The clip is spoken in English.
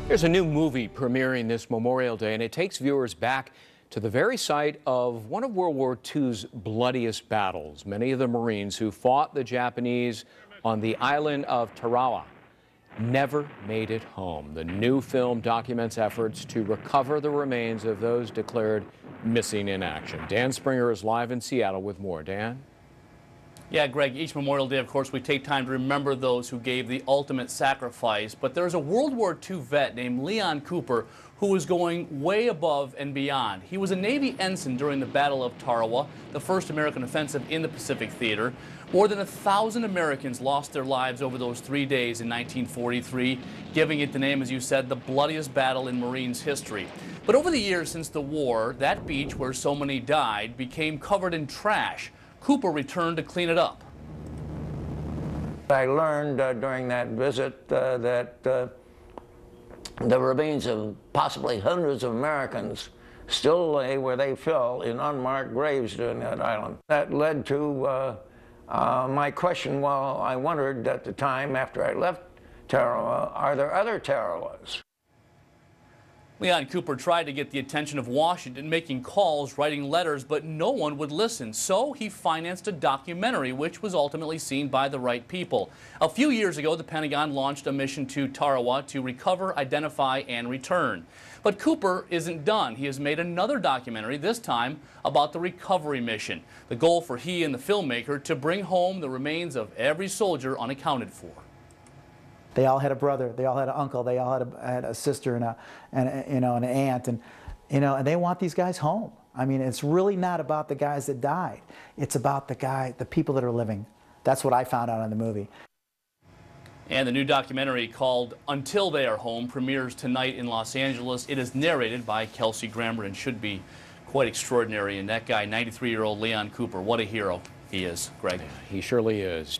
There's a new movie premiering this Memorial Day, and it takes viewers back to the very site of one of World War II's bloodiest battles. Many of the Marines who fought the Japanese on the island of Tarawa never made it home. The new film documents efforts to recover the remains of those declared missing in action. Dan Springer is live in Seattle with more. Dan? Yeah, Greg, each Memorial Day, of course, we take time to remember those who gave the ultimate sacrifice. But there's a World War II vet named Leon Cooper who was going way above and beyond. He was a Navy ensign during the Battle of Tarawa, the first American offensive in the Pacific Theater. More than 1,000 Americans lost their lives over those 3 days in 1943, giving it the name, as you said, the bloodiest battle in Marines history. But over the years since the war, that beach where so many died became covered in trash. Cooper returned to clean it up. I learned during that visit that the remains of possibly hundreds of Americans still lay where they fell in unmarked graves during that island. That led to my question, well, I wondered at the time after I left Tarawa, are there other Tarawas? Leon Cooper tried to get the attention of Washington, making calls, writing letters, but no one would listen. So he financed a documentary, which was ultimately seen by the right people. A few years ago, the Pentagon launched a mission to Tarawa to recover, identify, and return. But Cooper isn't done. He has made another documentary, this time about the recovery mission. The goal for he and the filmmaker to bring home the remains of every soldier unaccounted for. They all had a brother, they all had an uncle, they all had a sister and an aunt, and they want these guys home. I mean, it's really not about the guys that died. It's about the people that are living. That's what I found out in the movie. And the new documentary called Until They Are Home premieres tonight in Los Angeles. It is narrated by Kelsey Grammer and should be quite extraordinary. And that guy, 93-year-old Leon Cooper, what a hero he is, Greg. He surely is.